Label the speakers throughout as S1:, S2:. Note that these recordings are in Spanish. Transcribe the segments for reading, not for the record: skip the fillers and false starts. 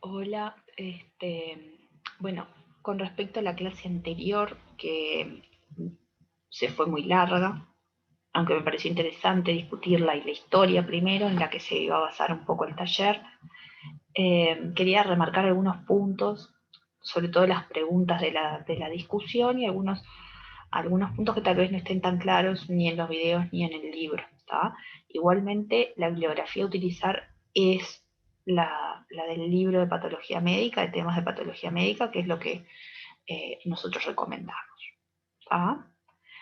S1: Hola, bueno, con respecto a la clase anterior, que se fue muy larga, aunque me pareció interesante discutirla y la historia primero, en la que se iba a basar un poco el taller, quería remarcar algunos puntos, sobre todo las preguntas de la discusión y algunos puntos que tal vez no estén tan claros ni en los videos ni en el libro. ¿Tá? Igualmente, la bibliografía a utilizar es la del libro de patología médica, de temas de patología médica, que es lo que nosotros recomendamos. ¿Tá?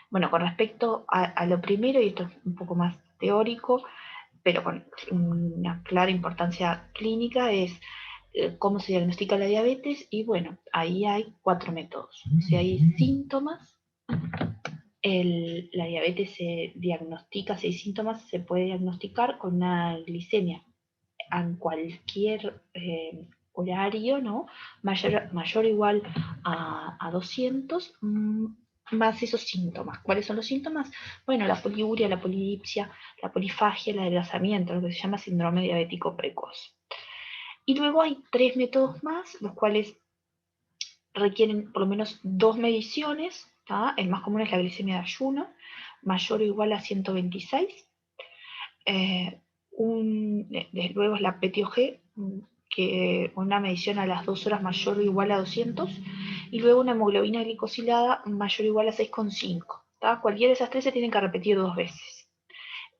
S1: Bueno, con respecto a lo primero, y esto es un poco más teórico, pero con una clara importancia clínica, es cómo se diagnostica la diabetes. Y bueno, ahí hay 4 métodos. Si hay síntomas, la diabetes se diagnostica, si hay síntomas, se puede diagnosticar con una glicemia en cualquier horario, ¿no? Mayor o igual a 200, más esos síntomas. ¿Cuáles son los síntomas? Bueno, la poliuria, la polidipsia, la polifagia, el adelgazamiento, lo que se llama síndrome diabético precoz. Y luego hay 3 métodos más, los cuales requieren por lo menos 2 mediciones. ¿Tá? El más común es la glicemia de ayuno, mayor o igual a 126. Luego es la PTOG, que una medición a las 2 horas mayor o igual a 200, y luego una hemoglobina glicosilada mayor o igual a 6,5. Cualquiera de esas tres se tienen que repetir 2 veces.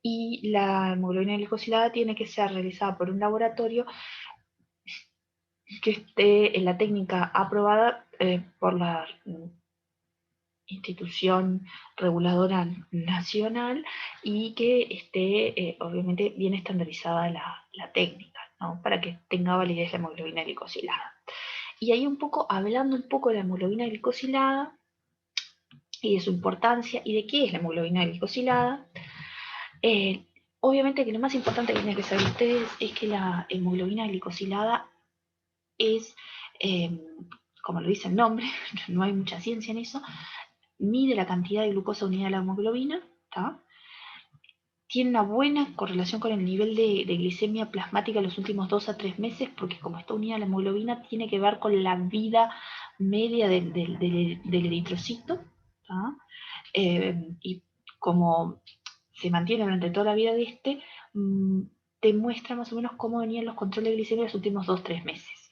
S1: Y la hemoglobina glicosilada tiene que ser realizada por un laboratorio que esté en la técnica aprobada por la institución reguladora nacional y que esté obviamente bien estandarizada la técnica, ¿no? Para que tenga validez la hemoglobina glicosilada. Y ahí hablando un poco de la hemoglobina glicosilada y de su importancia y de qué es la hemoglobina glicosilada, obviamente que lo más importante que tienen que saber ustedes es que la hemoglobina glicosilada es, eh, como lo dice el nombre, no hay mucha ciencia en eso, mide la cantidad de glucosa unida a la hemoglobina. ¿Tá? Tiene una buena correlación con el nivel de glicemia plasmática en los últimos 2 a 3 meses, porque como está unida a la hemoglobina, tiene que ver con la vida media del eritrocito. ¿Tá? Y como se mantiene durante toda la vida de te muestra más o menos cómo venían los controles de glicemia los últimos 2 3 meses.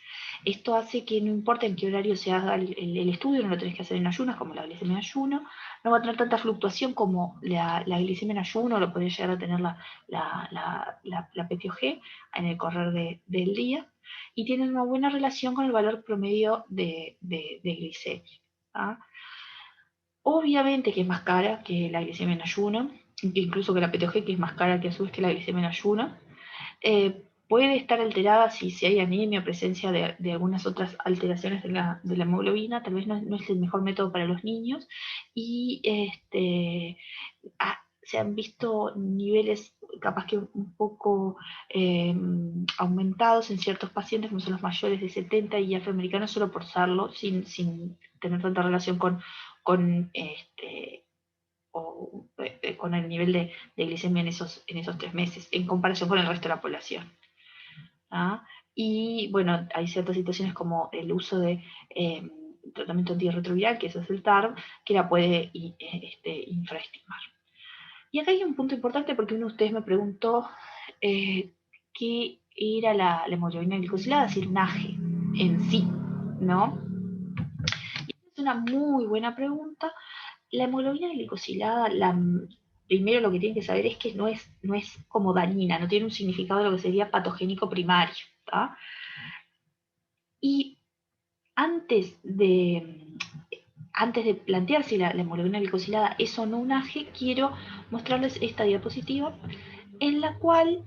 S1: Esto hace que no importa en qué horario se haga el estudio, no lo tenés que hacer en ayunas, como la glicemia en ayuno, no va a tener tanta fluctuación como la glicemia en ayuno, lo podría llegar a tener la PTOG en el correr del día, y tienen una buena relación con el valor promedio de glicemia. ¿Ah? Obviamente que es más cara que la glicemia en ayuno, incluso que la PTOG, que es más cara que a su vez que la glicemia en ayuno. Puede estar alterada si hay anemia o presencia de algunas otras alteraciones de la hemoglobina, tal vez no es el mejor método para los niños, y se han visto niveles capaz que un poco aumentados en ciertos pacientes, como son los mayores de 70 y afroamericanos, solo por serlo, sin tener tanta relación con con el nivel de glicemia en esos 3 meses, en comparación con el resto de la población. ¿Ah? Y bueno, hay ciertas situaciones como el uso de tratamiento antirretroviral, que eso es el TARV, que la puede infraestimar. Y acá hay un punto importante porque uno de ustedes me preguntó qué era la hemoglobina glicosilada, es decir, un AGE en sí, ¿no? Y es una muy buena pregunta. La hemoglobina glicosilada, primero lo que tienen que saber es que no es como dañina, no tiene un significado de lo que sería patogénico primario. ¿Tá? Y antes de plantear si la hemoglobina glicosilada es o no un AGE, quiero mostrarles esta diapositiva en la cual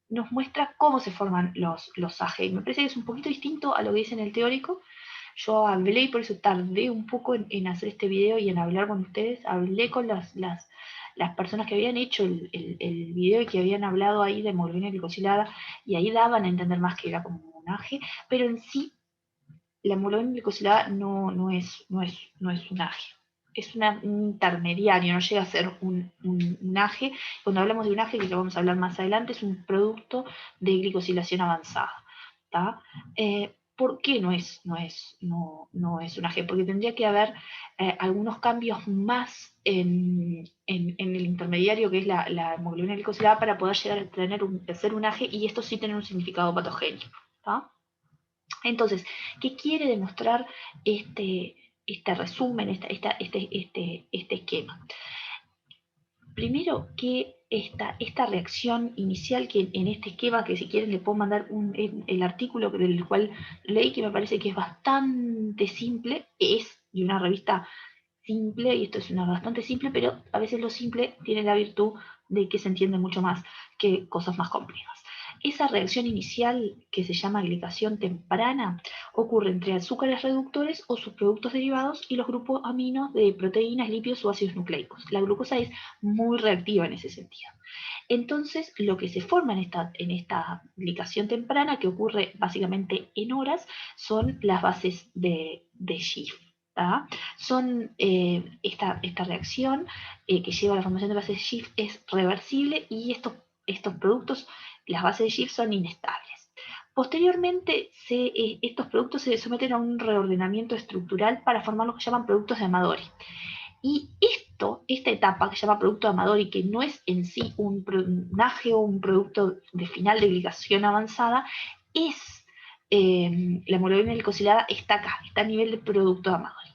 S1: nos muestra cómo se forman los AGE. Me parece que es un poquito distinto a lo que dice en el teórico. Yo hablé, y por eso tardé un poco en hacer este video y en hablar con ustedes. Hablé con las personas que habían hecho el video y que habían hablado ahí de hemoglobina glicosilada, y ahí daban a entender más que era como un AGE, pero en sí la hemoglobina glicosilada no es un AGE. Es un intermediario, no llega a ser un AGE. Cuando hablamos de un AGE, que lo vamos a hablar más adelante, es un producto de glicosilación avanzada. ¿tá? ¿Por qué no es un AG? Porque tendría que haber algunos cambios más en el intermediario, que es la hemoglobina glicosilada, para poder llegar a ser un AG, y esto sí tener un significado patogénico. ¿Tá? Entonces, ¿qué quiere demostrar este resumen, este esquema? Primero, que esta reacción inicial, que en este esquema, que si quieren le puedo mandar el artículo del cual leí, que me parece que es bastante simple, es de una revista simple, y esto es bastante simple, pero a veces lo simple tiene la virtud de que se entiende mucho más que cosas más complejas. Esa reacción inicial, que se llama glicación temprana, ocurre entre azúcares reductores o sus productos derivados y los grupos aminos de proteínas, lípidos o ácidos nucleicos. La glucosa es muy reactiva en ese sentido. Entonces, lo que se forma en esta glicación temprana, que ocurre básicamente en horas, son las bases de Schiff. ¿tá? Son esta reacción que lleva a la formación de bases de Schiff es reversible, y estos productos, las bases de Schiff, son inestables. Posteriormente, estos productos se someten a un reordenamiento estructural para formar lo que llaman productos de Amadori. Y esta etapa, que se llama producto de Amadori, que no es en sí un AGE o un producto de final de glicación avanzada, es la hemoglobina glicosilada está acá, está a nivel de producto de Amadori.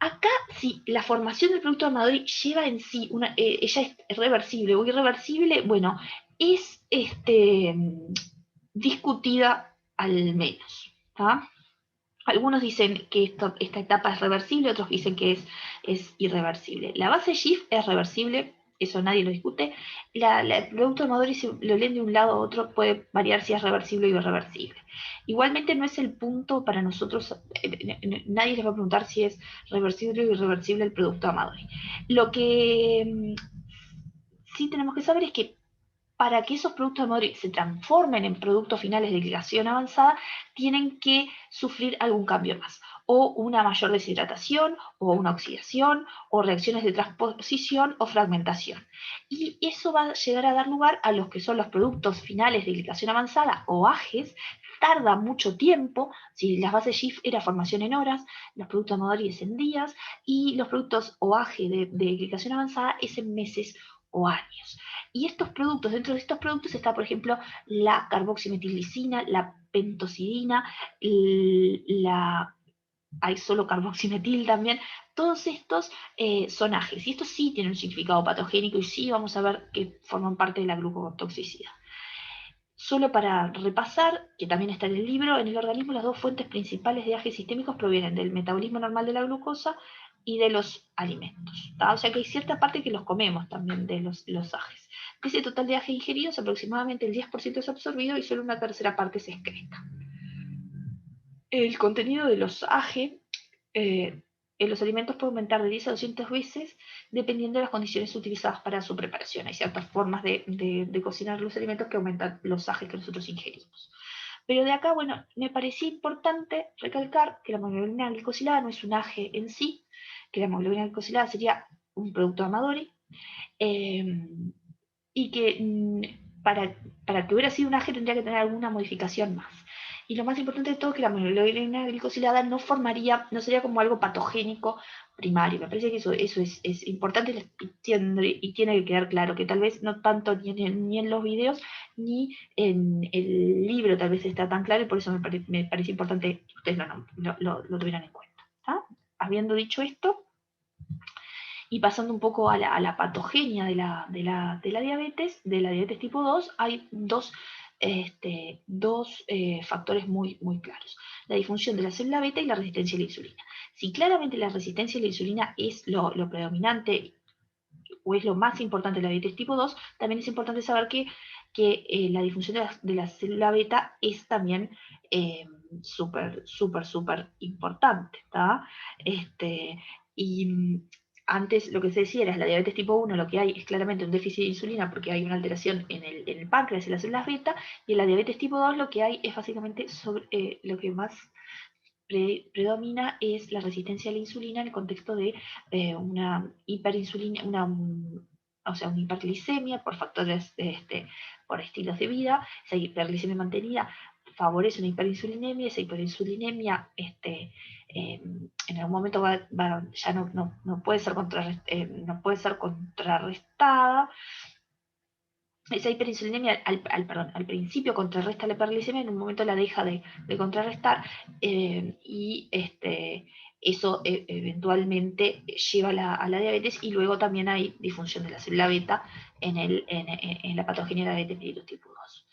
S1: Acá, si la formación del producto de Amadori lleva en sí, ella es reversible o irreversible, bueno, es discutida al menos. ¿tá? Algunos dicen que esta etapa es reversible, otros dicen que es irreversible. La base Schiff es reversible, eso nadie lo discute. El producto de Amadori, si lo leen de un lado a otro, puede variar si es reversible o irreversible. Igualmente no es el punto para nosotros, nadie les va a preguntar si es reversible o irreversible el producto de Amadori. Lo que sí tenemos que saber es que para que esos productos de Amadori se transformen en productos finales de glicación avanzada, tienen que sufrir algún cambio más, o una mayor deshidratación, o una oxidación, o reacciones de transposición o fragmentación. Y eso va a llegar a dar lugar a los que son los productos finales de glicación avanzada, o AGEs. Tarda mucho tiempo. Si las bases Schiff era formación en horas, los productos de Amadori es en días, y los productos OAGE de glicación avanzada es en meses o años. Y dentro de estos productos está, por ejemplo, la carboximetillicina, la pentosidina, hay solo carboximetil también. Todos estos son AGEs, y estos sí tienen un significado patogénico, y sí vamos a ver que forman parte de la glucotoxicidad. Solo para repasar, que también está en el libro, en el organismo las dos fuentes principales de AGEs sistémicos provienen del metabolismo normal de la glucosa y de los alimentos. ¿tá? O sea que hay cierta parte que los comemos también de los AGEs. De ese total de AGEs ingeridos, aproximadamente el 10% es absorbido y solo una tercera parte se excreta. El contenido de los AGE en los alimentos puede aumentar de 10 a 200 veces dependiendo de las condiciones utilizadas para su preparación. Hay ciertas formas de cocinar los alimentos que aumentan los AGEs que nosotros ingerimos. Pero de acá, bueno, me parecía importante recalcar que la hemoglobina glicosilada no es un AGE en sí, que la hemoglobina glicosilada sería un producto de Amadori, y que para que hubiera sido un AGE tendría que tener alguna modificación más. Y lo más importante de todo es que la hemoglobina glicosilada no sería como algo patogénico primario. Me parece que eso es importante, y tiene que quedar claro, que tal vez no tanto ni en los videos ni en el libro tal vez está tan claro, y por eso me parece importante que ustedes lo tuvieran en cuenta. ¿tá? Habiendo dicho esto, y pasando un poco a la patogenia de la diabetes tipo 2, hay dos factores muy, muy claros. La disfunción de la célula beta y la resistencia a la insulina. Si claramente la resistencia a la insulina es lo predominante o es lo más importante de la diabetes tipo 2, también es importante saber que la disfunción de la célula beta es también súper, súper, súper importante. ¿tá? Y antes lo que se decía era la diabetes tipo 1, lo que hay es claramente un déficit de insulina porque hay una alteración en el páncreas y las células beta, y en la diabetes tipo 2 lo que hay es básicamente lo que más predomina es la resistencia a la insulina en el contexto de una hiperinsulina, o sea, una hiperglicemia por factores, por estilos de vida, esa hiperglicemia mantenida favorece una hiperinsulinemia, esa hiperinsulinemia en algún momento ya no puede ser contrarrestada. Esa hiperinsulinemia al principio contrarresta la hiperglicemia, en un momento la deja de contrarrestar, y eso eventualmente lleva a la diabetes, y luego también hay disfunción de la célula beta en la patogenia de diabetes mellitus tipo 2.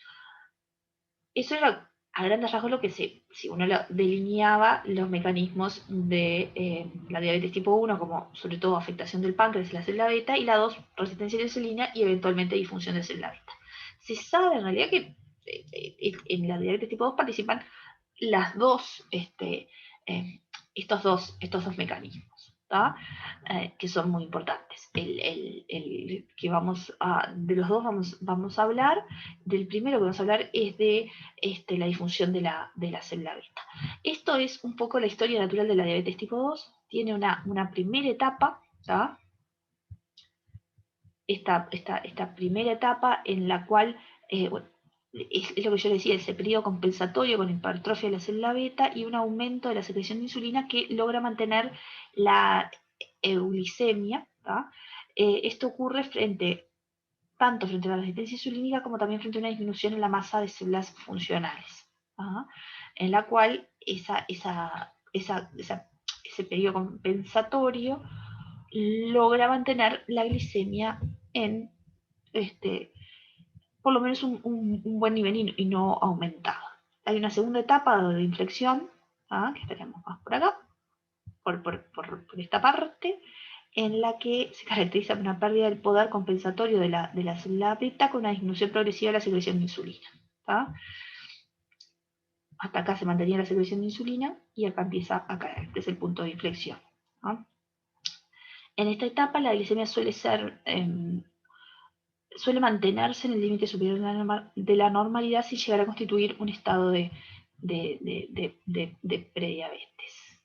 S1: Eso era a grandes rasgos lo que si uno delineaba los mecanismos de la diabetes tipo 1, como sobre todo afectación del páncreas y la célula beta, y la 2, resistencia a la insulina y eventualmente disfunción de célula beta. Se sabe en realidad que en la diabetes tipo 2 participan las dos, estos dos mecanismos, que son muy importantes. Que de los dos vamos a hablar. Del primero que vamos a hablar es de la disfunción de la célula beta. Esto es un poco la historia natural de la diabetes tipo 2. Tiene una primera etapa, ¿tá? Esta primera etapa en la cual, es lo que yo decía, ese periodo compensatorio con hipertrofia de la célula beta y un aumento de la secreción de insulina que logra mantener la euglicemia. Esto ocurre tanto frente a la resistencia insulínica como también frente a una disminución en la masa de células funcionales, en la cual ese periodo compensatorio logra mantener la glicemia en por lo menos un buen nivel y no aumentado. Hay una segunda etapa de inflexión, que estaremos más por acá, por esta parte, en la que se caracteriza por una pérdida del poder compensatorio de la célula beta con una disminución progresiva de la secreción de insulina. Hasta acá se mantenía la secreción de insulina y acá empieza a caer. Este es el punto de inflexión. En esta etapa la glicemia suele mantenerse en el límite superior de la normalidad sin llegar a constituir un estado de prediabetes,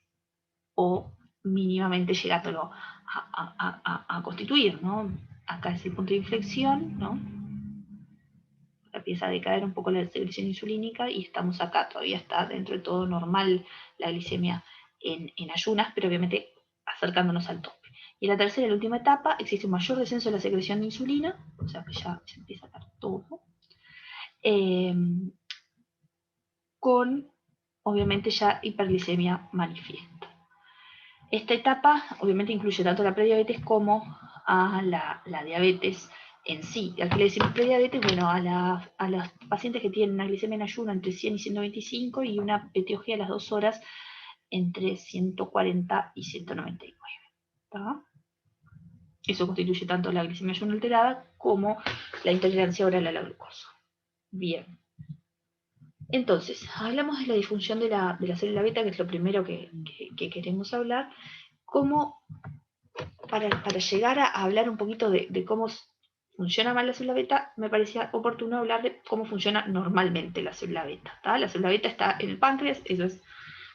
S1: o mínimamente llegándolo a constituir, ¿no? Acá es el punto de inflexión, ¿no? Empieza a decaer un poco la secreción insulínica y estamos acá, todavía está dentro de todo normal la glicemia en ayunas, pero obviamente acercándonos al tope. Y en la tercera y la última etapa existe un mayor descenso de la secreción de insulina, o sea que ya se empieza a caer todo, con obviamente ya hiperglicemia manifiesta. Esta etapa obviamente incluye tanto la prediabetes como a la diabetes en sí. ¿A qué le decimos prediabetes? Bueno, a los pacientes que tienen una glicemia en ayuno entre 100 y 125 y una PTOG a las 2 horas entre 140 y 199. ¿Tá? Eso constituye tanto la glicemia ayuno alterada como la intolerancia oral a la glucosa. Bien. Entonces, hablamos de la disfunción de la célula beta, que es lo primero que queremos hablar. Como para llegar a hablar un poquito de cómo funciona mal la célula beta, me parecía oportuno hablar de cómo funciona normalmente la célula beta. ¿tá? La célula beta está en el páncreas, eso es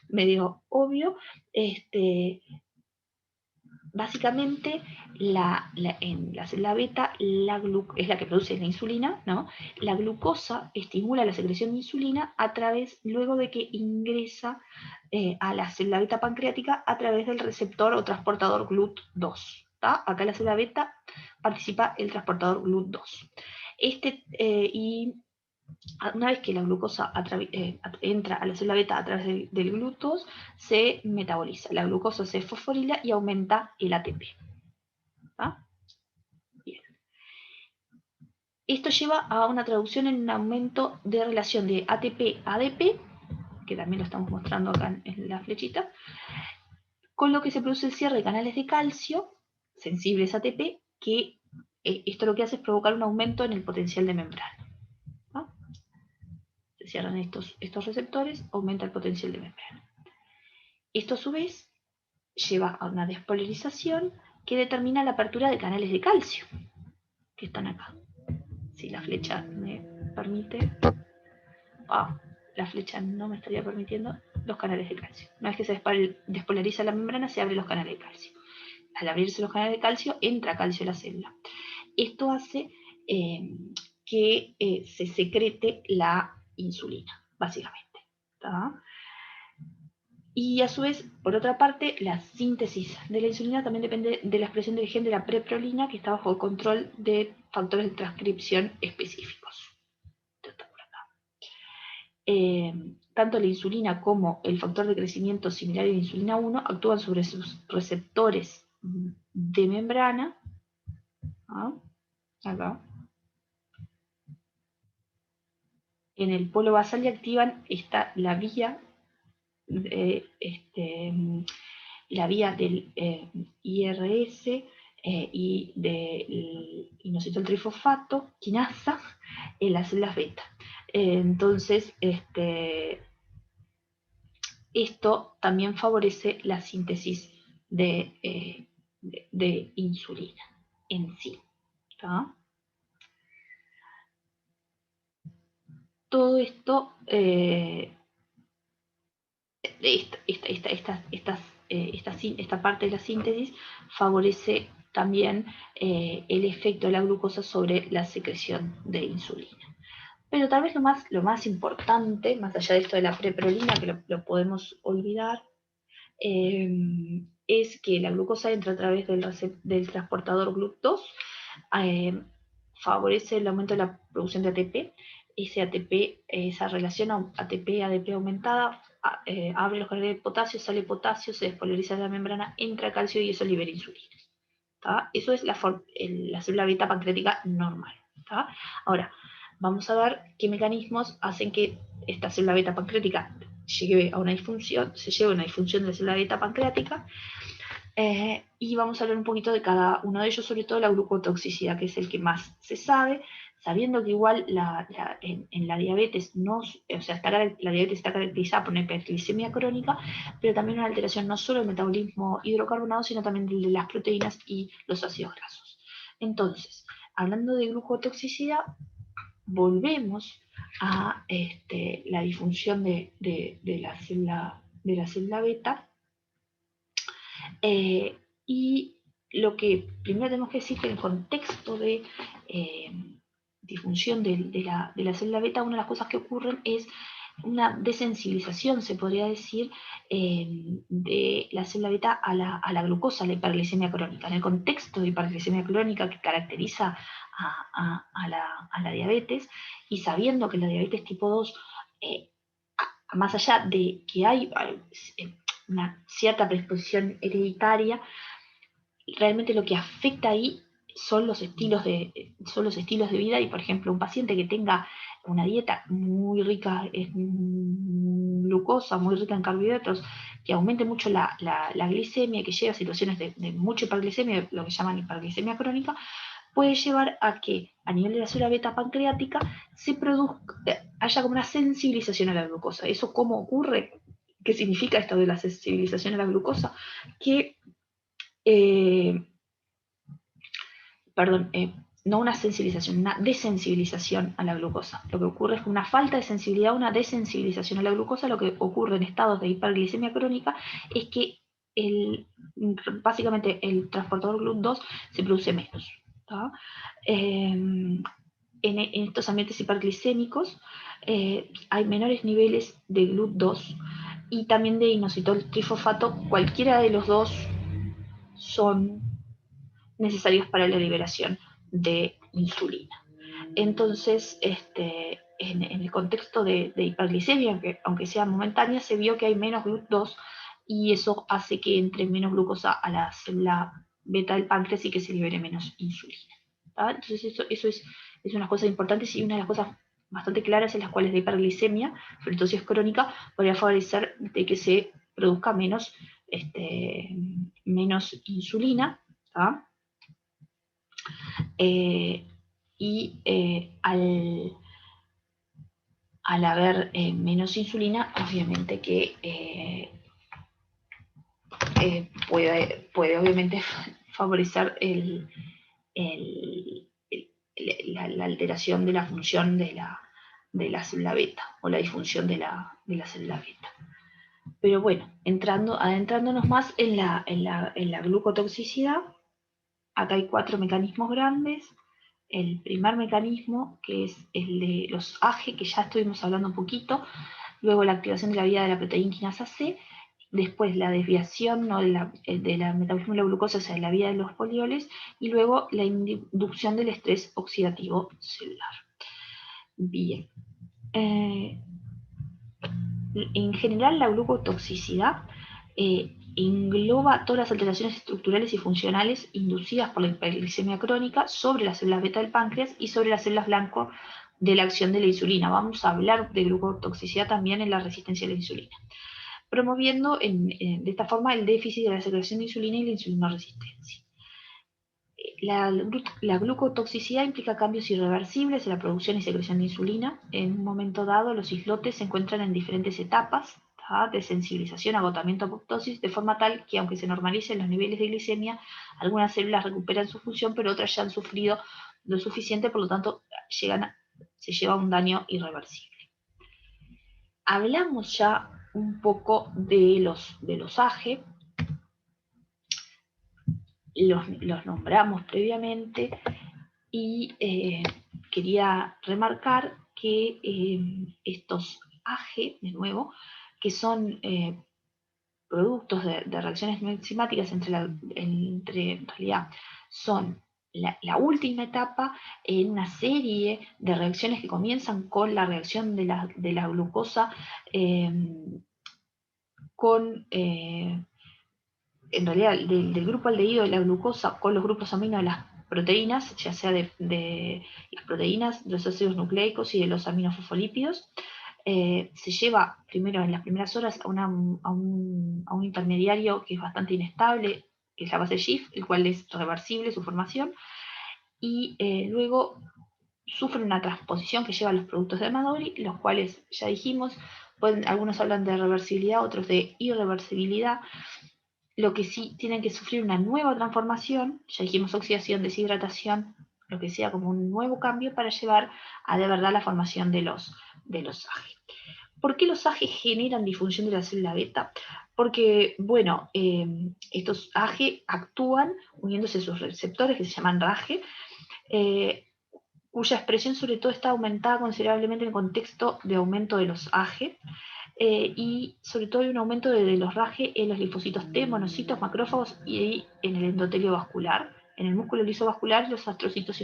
S1: medio obvio. Básicamente, en la célula beta es la que produce la insulina, ¿no? La glucosa estimula la secreción de insulina luego de que ingresa a la célula beta pancreática a través del receptor o transportador GLUT2. Acá en la célula beta participa el transportador GLUT2. Y una vez que la glucosa entra a la célula beta a través del GLUT2, se metaboliza. La glucosa se fosforila y aumenta el ATP. Bien. Esto lleva a una traducción en un aumento de relación de ATP-ADP, que también lo estamos mostrando acá en la flechita, con lo que se produce el cierre de canales de calcio sensibles a ATP, que esto lo que hace es provocar un aumento en el potencial de membrana. Se cierran estos receptores, aumenta el potencial de membrana. Esto a su vez lleva a una despolarización que determina la apertura de canales de calcio, que están acá. Si la flecha me permite... la flecha no me estaría permitiendo los canales de calcio. Una vez que se despolariza la membrana, se abren los canales de calcio. Al abrirse los canales de calcio, entra calcio a la célula. Esto hace que se secrete la insulina. básicamente. ¿Tá? Y a su vez, por otra parte, la síntesis de la insulina también depende de la expresión del gen de la preprolina, que está bajo el control de factores de transcripción específicos. Tanto la insulina como el factor de crecimiento similar a la insulina 1 actúan sobre sus receptores de membrana, acá, en el polo basal, y activan la vía del IRS y del inositol trifosfato, quinasa, en las células beta. Entonces, esto también favorece la síntesis de insulina en sí. ¿Tá? Todo esto, esta parte de la síntesis favorece también el efecto de la glucosa sobre la secreción de insulina. Pero tal vez lo más importante, más allá de esto de la preprolina, que lo podemos olvidar, es que la glucosa entra a través del transportador GLUT2, favorece el aumento de la producción de ATP. Ese ATP, esa relación ATP-ADP aumentada, abre los canales de potasio, sale potasio, se despolariza de la membrana, entra calcio y eso libera insulina. ¿Tá? Eso es la célula beta pancreática normal. ¿Tá? Ahora, vamos a ver qué mecanismos hacen que esta célula beta pancreática se lleve a una disfunción de la célula beta pancreática, y vamos a hablar un poquito de cada uno de ellos, sobre todo la glucotoxicidad, que es el que más se sabe, sabiendo que igual en la diabetes la diabetes está caracterizada por una hiperglicemia crónica, pero también una alteración no solo del metabolismo hidrocarbonado, sino también de las proteínas y los ácidos grasos. Entonces, hablando de glucotoxicidad, volvemos a la disfunción de la célula beta, y lo que primero tenemos que decir que en el contexto de disfunción de la célula beta, una de las cosas que ocurren es una desensibilización, se podría decir, de la célula beta a la glucosa, a la hiperglicemia crónica. En el contexto de hiperglicemia crónica que caracteriza a la diabetes, y sabiendo que la diabetes tipo 2, más allá de que hay una cierta predisposición hereditaria, realmente lo que afecta ahí son los estilos de vida. Y por ejemplo, un paciente que tenga una dieta muy rica en glucosa, muy rica en carbohidratos, que aumente mucho la glicemia, que lleve a situaciones de mucha hiperglicemia, lo que llaman hiperglicemia crónica, puede llevar a que a nivel de la célula beta pancreática haya como una sensibilización a la glucosa. ¿Eso cómo ocurre? ¿Qué significa esto de la sensibilización a la glucosa? Que no una sensibilización, una desensibilización a la glucosa. Lo que ocurre es que una falta de sensibilidad, una desensibilización a la glucosa. Lo que ocurre en estados de hiperglicemia crónica es que básicamente el transportador GLUT2 se produce menos. En estos ambientes hiperglicémicos hay menores niveles de GLUT2 y también de inositol trifosfato. Cualquiera de los dos son necesarios para la liberación de insulina. Entonces, en el contexto de hiperglicemia, aunque sea momentánea, se vio que hay menos GLUT2 y eso hace que entre menos glucosa a la célula beta del páncreas y que se libere menos insulina. ¿Tá? Entonces eso es una cosa importante, y una de las cosas bastante claras en las cuales la hiperglicemia, sobredosis crónica, podría favorecer de que se produzca menos insulina. ¿Tá? Y al haber menos insulina, obviamente que puede obviamente favorecer la alteración de la función de la célula beta, o la disfunción de la célula beta. Pero bueno, adentrándonos más en la glucotoxicidad, acá hay 4 mecanismos grandes. el primer mecanismo, que es el de los AGE, que ya estuvimos hablando un poquito, luego la activación de la vía de la proteína quinasa C, después la desviación, ¿no?, de la metabolismo de la glucosa hacia la vía de los polioles, y luego la inducción del estrés oxidativo celular. Bien. En general, la glucotoxicidad engloba todas las alteraciones estructurales y funcionales inducidas por la hiperglicemia crónica sobre las células beta del páncreas y sobre las células blanco de la acción de la insulina. Vamos a hablar de glucotoxicidad también en la resistencia a la insulina, promoviendo de esta forma el déficit de la secreción de insulina y la insulinoresistencia. La glucotoxicidad implica cambios irreversibles en la producción y secreción de insulina. En un momento dado, los islotes se encuentran en diferentes etapas de sensibilización, agotamiento, apoptosis, de forma tal que aunque se normalicen los niveles de glicemia, algunas células recuperan su función, pero otras ya han sufrido lo suficiente, por lo tanto se lleva a un daño irreversible. Hablamos ya un poco de los AGE, los nombramos previamente, y quería remarcar que estos AGE, de nuevo, que son productos de reacciones no enzimáticas en realidad son la última etapa en una serie de reacciones que comienzan con la reacción de la glucosa en realidad del grupo aldehído de la glucosa con los grupos amino de las proteínas, ya sea de las proteínas, de los ácidos nucleicos y de los aminofosfolípidos. Se lleva primero en las primeras horas a un intermediario que es bastante inestable, que es la base GIF, el cual es reversible su formación, y luego sufre una transposición que lleva a los productos de Maduri, los cuales ya dijimos, algunos hablan de reversibilidad, otros de irreversibilidad. Lo que sí tienen que sufrir una nueva transformación, ya dijimos oxidación, deshidratación, lo que sea como un nuevo cambio para llevar a de verdad la formación de los AGE. ¿Por qué los AGE generan disfunción de la célula beta? Porque, bueno, estos AGE actúan uniéndose a sus receptores que se llaman RAGE, cuya expresión sobre todo está aumentada considerablemente en el contexto de aumento de los AGE, y sobre todo hay un aumento de los RAGE en los linfocitos T, monocitos, macrófagos y en el endotelio vascular, en el músculo liso vascular, los astrocitos y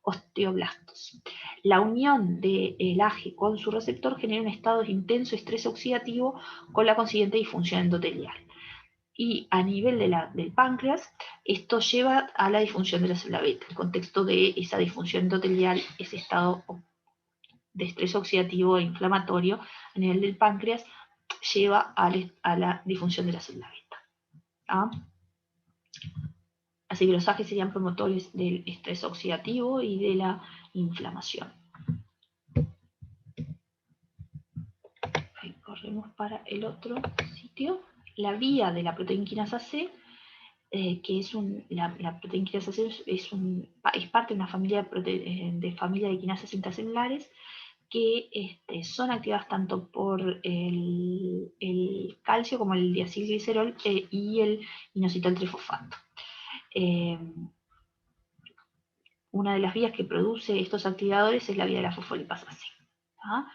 S1: osteoblastos. La unión del AGE con su receptor genera un estado de intenso estrés oxidativo con la consiguiente disfunción endotelial. Y a nivel del páncreas, esto lleva a la disfunción de la célula beta. El contexto de esa disfunción endotelial, ese estado de estrés oxidativo e inflamatorio a nivel del páncreas, lleva a la disfunción de la célula beta. ¿Ah? Así que los AGE serían promotores del estrés oxidativo y de la inflamación. Ahí corremos para el otro sitio. La vía de la proteína quinasa C, que es la proteína quinasa C es parte de una familia de quinasas intracelulares que son activadas tanto por el calcio como el diacilglicerol y el inositol trifosfato. Una de las vías que produce estos activadores es la vía de la fosfolipasa C. ¿Ah?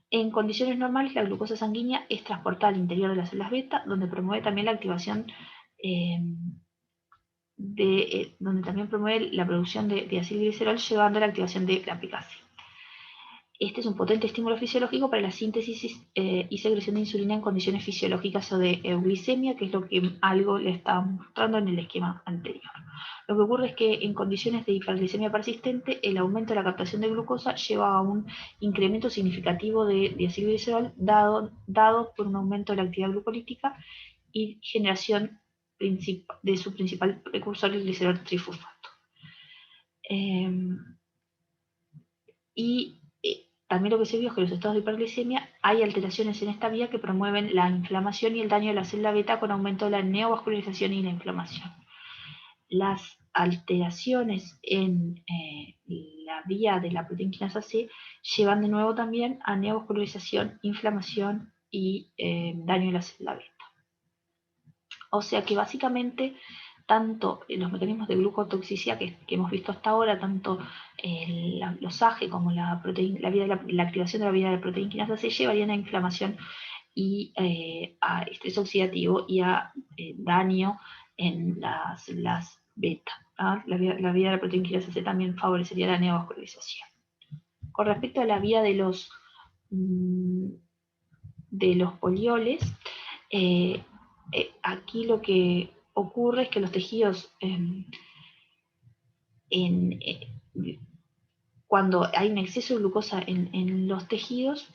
S1: En condiciones normales, la glucosa sanguínea es transportada al interior de las células beta, donde promueve también la activación donde también promueve la producción de diacilglicerol, llevando a la activación de la aplicase. Este es un potente estímulo fisiológico para la síntesis y secreción de insulina en condiciones fisiológicas o de euglicemia, que es lo que algo le estaba mostrando en el esquema anterior. Lo que ocurre es que en condiciones de hiperglicemia persistente, el aumento de la captación de glucosa lleva a un incremento significativo de diacilglicerol dado por un aumento de la actividad glucolítica y generación de su principal precursor, el glicerol trifosfato. También lo que se vio es que en los estados de hiperglicemia hay alteraciones en esta vía que promueven la inflamación y el daño de la célula beta con aumento de la neovascularización y la inflamación. Las alteraciones en la vía de la proteína quinasa C llevan de nuevo también a neovascularización, inflamación y daño de la célula beta. O sea que básicamente tanto los mecanismos de glucotoxicidad que hemos visto hasta ahora, tanto los AGE como la activación de la vía de la proteína quinasa C llevarían a inflamación y a estrés oxidativo y a daño en las células beta. La vía de la proteína quinasa C también favorecería la neovascularización. Con respecto a la vía de los polioles, aquí lo que ocurre es que los tejidos, cuando hay un exceso de glucosa en los tejidos,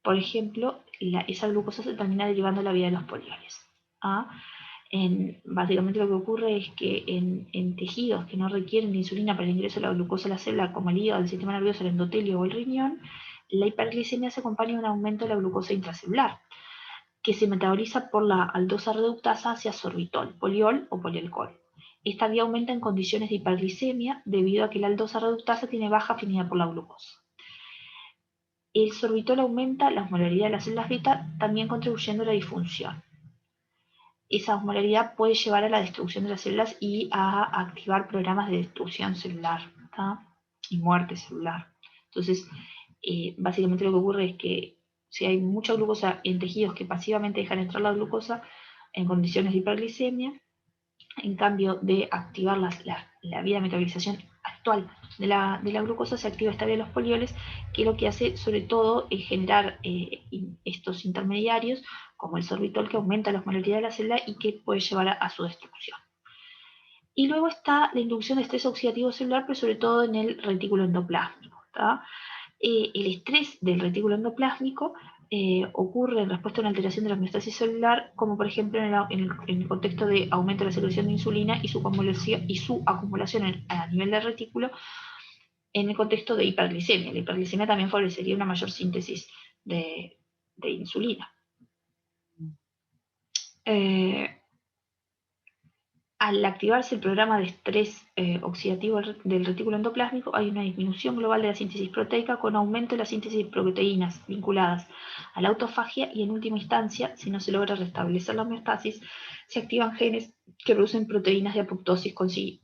S1: por ejemplo, esa glucosa se termina derivando a la vía de los polioles. Básicamente lo que ocurre es que en tejidos que no requieren de insulina para el ingreso de la glucosa a la célula, como el hígado, el sistema nervioso, el endotelio o el riñón, la hiperglicemia se acompaña de un aumento de la glucosa intracelular, que se metaboliza por la aldosa reductasa hacia sorbitol, poliol o polialcohol. Esta vía aumenta en condiciones de hiperglicemia debido a que la aldosa reductasa tiene baja afinidad por la glucosa. El sorbitol aumenta la osmolaridad de las células beta, también contribuyendo a la disfunción. Esa osmolaridad puede llevar a la destrucción de las células y a activar programas de destrucción celular, ¿tá? Y muerte celular. Entonces, básicamente lo que ocurre es que si hay mucha glucosa en tejidos que pasivamente dejan entrar la glucosa en condiciones de hiperglicemia, en cambio de activar la vía de metabolización actual de la glucosa, se activa esta vía de los polioles, que lo que hace sobre todo es generar estos intermediarios, como el sorbitol, que aumenta la osmolaridad de la célula y que puede llevar a su destrucción. Y luego está la inducción de estrés oxidativo celular, pero sobre todo en el retículo endoplásmico. El estrés del retículo endoplásmico ocurre en respuesta a una alteración de la homeostasis celular, como por ejemplo en el contexto de aumento de la secreción de insulina y su acumulación a nivel del retículo en el contexto de hiperglicemia. La hiperglicemia también favorecería una mayor síntesis de insulina. Al activarse el programa de estrés oxidativo del retículo endoplásmico, hay una disminución global de la síntesis proteica con aumento de la síntesis de proteínas vinculadas a la autofagia y, en última instancia, si no se logra restablecer la homeostasis, se activan genes que producen proteínas de apoptosis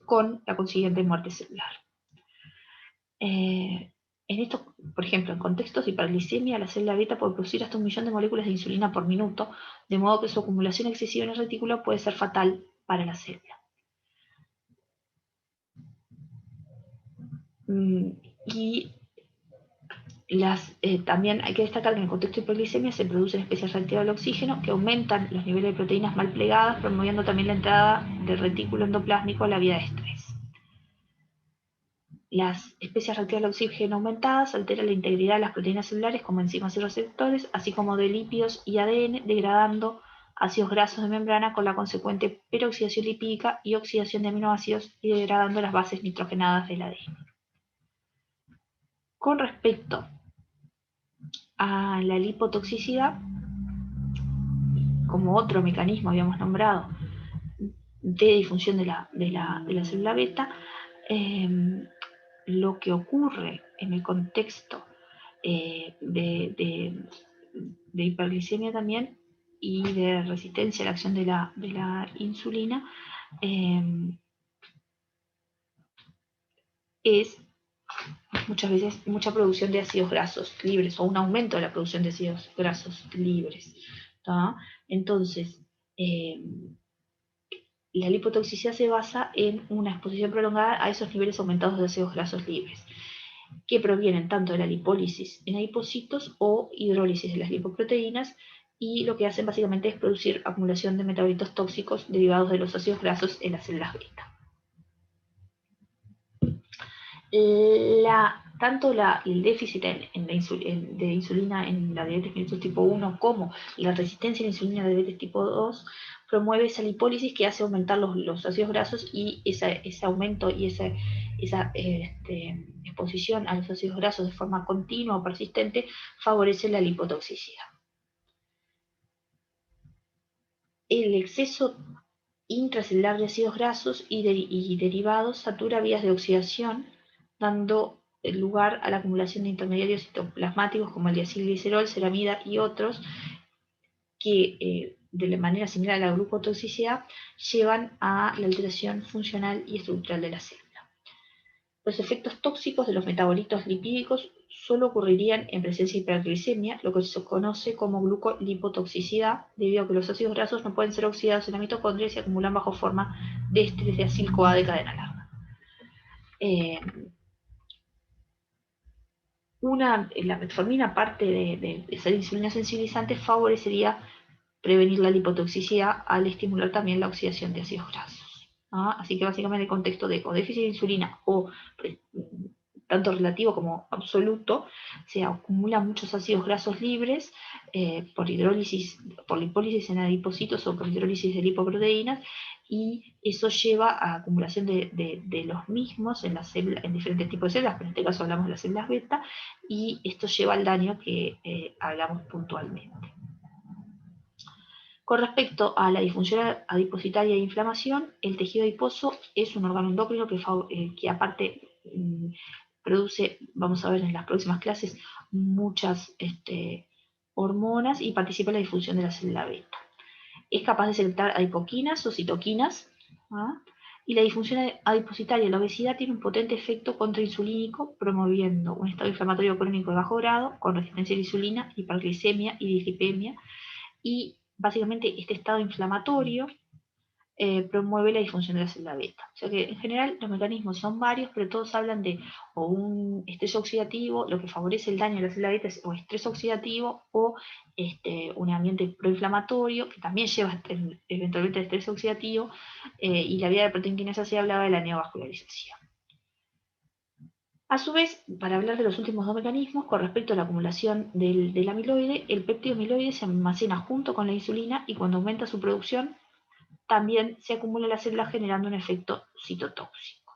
S1: con la consiguiente muerte celular. En esto, por ejemplo, en contextos de hiperglicemia, la célula beta puede producir hasta 1 millón de moléculas de insulina por minuto, de modo que su acumulación excesiva en el retículo puede ser fatal para la célula. Y también hay que destacar que en el contexto de hiperglicemia se producen especies reactivas del oxígeno que aumentan los niveles de proteínas mal plegadas, promoviendo también la entrada del retículo endoplásmico a la vía de estrés. Las especies reactivas del oxígeno aumentadas alteran la integridad de las proteínas celulares como enzimas y receptores, así como de lípidos y ADN, degradando ácidos grasos de membrana con la consecuente peroxidación lipídica y oxidación de aminoácidos y degradando las bases nitrogenadas del ADN. Con respecto a la lipotoxicidad, como otro mecanismo habíamos nombrado de disfunción de la célula beta, lo que ocurre en el contexto de hiperglicemia también y de resistencia a la acción de la insulina es muchas veces mucha producción de ácidos grasos libres o un aumento de la producción de ácidos grasos libres. Entonces, la lipotoxicidad se basa en una exposición prolongada a esos niveles aumentados de ácidos grasos libres, que provienen tanto de la lipólisis en adipocitos o hidrólisis de las lipoproteínas, y lo que hacen básicamente es producir acumulación de metabolitos tóxicos derivados de los ácidos grasos en las células beta. Tanto el déficit de insulina en la diabetes mellitus tipo 1 como la resistencia a la insulina de diabetes tipo 2 promueve esa lipólisis que hace aumentar los ácidos grasos, y ese aumento y esa exposición a los ácidos grasos de forma continua o persistente favorece la lipotoxicidad. El exceso intracelular de ácidos grasos y derivados satura vías de oxidación, dando lugar a la acumulación de intermediarios citoplasmáticos como el diacilglicerol, ceramida y otros, que de la manera similar a la glucotoxicidad, llevan a la alteración funcional y estructural de la célula. Los efectos tóxicos de los metabolitos lipídicos solo ocurrirían en presencia de hiperglicemia, lo que se conoce como glucolipotoxicidad, debido a que los ácidos grasos no pueden ser oxidados en la mitocondria y se acumulan bajo forma de ésteres de acil-CoA de cadena larga. La metformina, aparte de ser insulina sensibilizante, favorecería prevenir la lipotoxicidad al estimular también la oxidación de ácidos grasos. Así que básicamente el contexto de o déficit de insulina o tanto relativo como absoluto, se acumulan muchos ácidos grasos libres por lipólisis en adipocitos o por hidrólisis de lipoproteínas, y eso lleva a acumulación de los mismos en diferentes tipos de células, pero en este caso hablamos de las células beta, y esto lleva al daño que hablamos puntualmente. Con respecto a la disfunción adipositaria e inflamación, el tejido adiposo es un órgano endocrino que aparte produce, vamos a ver en las próximas clases, muchas hormonas y participa en la difusión de la célula beta. Es capaz de secretar adipoquinas o citoquinas, y la disfunción adipositaria y la obesidad tiene un potente efecto contrainsulínico, promoviendo un estado inflamatorio crónico de bajo grado, con resistencia a la insulina, hiperglicemia y dislipemia, y básicamente este estado inflamatorio promueve la disfunción de la célula beta. O sea que en general los mecanismos son varios, pero todos hablan de o un estrés oxidativo, lo que favorece el daño de la célula beta es o estrés oxidativo o un ambiente proinflamatorio, que también lleva eventualmente al estrés oxidativo, y la vía de proteína quinasa se hablaba de la neovascularización. A su vez, para hablar de los últimos dos mecanismos, con respecto a la acumulación del amiloide, el péptido amiloide se almacena junto con la insulina y cuando aumenta su producción, también se acumula en la célula generando un efecto citotóxico.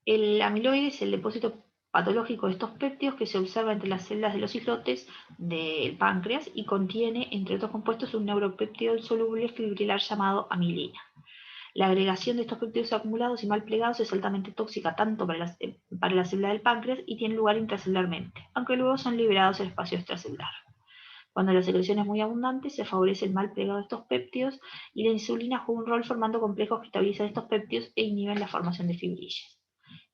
S1: El amiloide es el depósito patológico de estos péptidos que se observa entre las células de los islotes del páncreas y contiene, entre otros compuestos, un neuropéptido insoluble fibrilar llamado amilina. La agregación de estos péptidos acumulados y mal plegados es altamente tóxica tanto para la célula del páncreas y tiene lugar intracelularmente, aunque luego son liberados al espacio extracelular. Cuando la secreción es muy abundante, se favorece el mal plegado de estos péptidos y la insulina juega un rol formando complejos que estabilizan estos péptidos e inhiben la formación de fibrillas.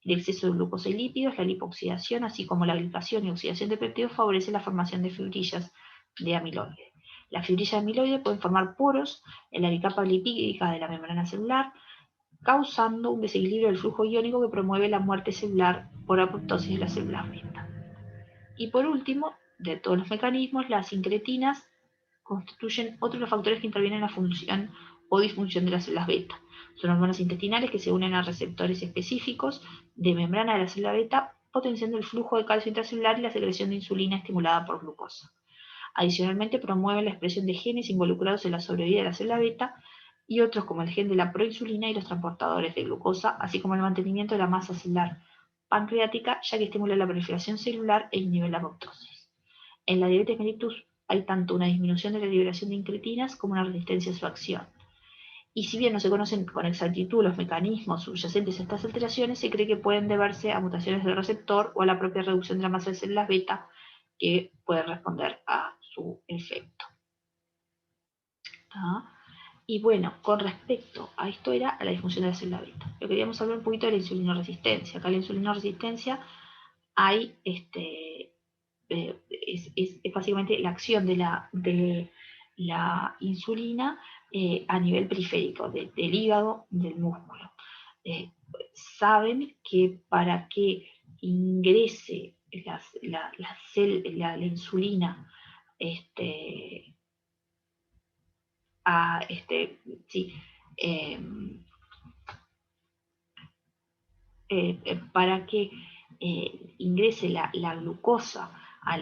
S1: El exceso de glucosa y lípidos, la lipoxidación, así como la glicación y oxidación de péptidos favorece la formación de fibrillas de amiloide. Las fibrillas de amiloide pueden formar poros en la bicapa lipídica de la membrana celular, causando un desequilibrio del flujo iónico que promueve la muerte celular por apoptosis de las células beta. Y por último, de todos los mecanismos, las incretinas constituyen otro de los factores que intervienen en la función o disfunción de las células beta. Son hormonas intestinales que se unen a receptores específicos de membrana de la célula beta, potenciando el flujo de calcio intracelular y la secreción de insulina estimulada por glucosa. Adicionalmente, promueven la expresión de genes involucrados en la sobrevida de la célula beta y otros como el gen de la proinsulina y los transportadores de glucosa, así como el mantenimiento de la masa celular pancreática, ya que estimula la proliferación celular e inhibe la apoptosis. En la diabetes mellitus hay tanto una disminución de la liberación de incretinas como una resistencia a su acción. Y si bien no se conocen con exactitud los mecanismos subyacentes a estas alteraciones, se cree que pueden deberse a mutaciones del receptor o a la propia reducción de la masa de células beta que puede responder a su efecto. Y bueno, con respecto a esto era a la disfunción de la célula beta. Pero queríamos hablar un poquito de la insulinoresistencia. Acá la insulinoresistencia hay es básicamente la acción de la insulina a nivel periférico, del hígado, del músculo. Saben que para que ingrese la insulina a sí, para que ingrese la glucosa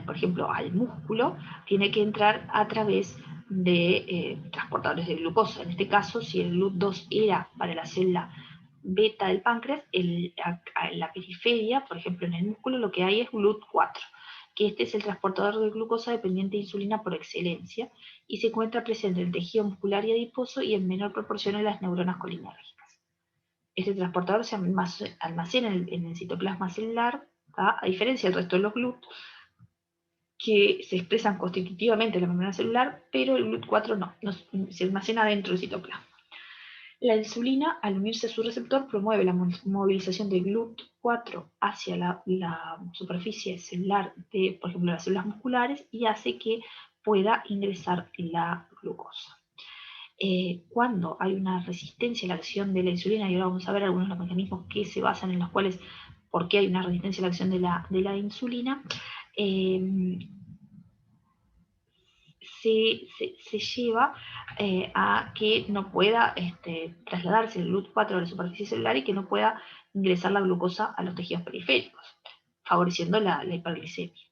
S1: por ejemplo, al músculo, tiene que entrar a través de transportadores de glucosa. En este caso, si el GLUT2 era para la célula beta del páncreas, en la periferia, por ejemplo en el músculo, lo que hay es GLUT4, que este es el transportador de glucosa dependiente de insulina por excelencia, y se encuentra presente en el tejido muscular y adiposo y en menor proporción en las neuronas colinérgicas. Este transportador se almacena en el citoplasma celular, a diferencia del resto de los GLUT, que se expresan constitutivamente en la membrana celular, pero el GLUT4 no se almacena dentro del citoplasma. La insulina, al unirse a su receptor, promueve la movilización de GLUT4 hacia la superficie celular de, por ejemplo, las células musculares y hace que pueda ingresar la glucosa. Cuando hay una resistencia a la acción de la insulina, y ahora vamos a ver algunos de los mecanismos que se basan en los cuales, por qué hay una resistencia a la acción de la insulina, se lleva a que no pueda trasladarse el GLUT4 a la superficie celular y que no pueda ingresar la glucosa a los tejidos periféricos, favoreciendo la hiperglicemia.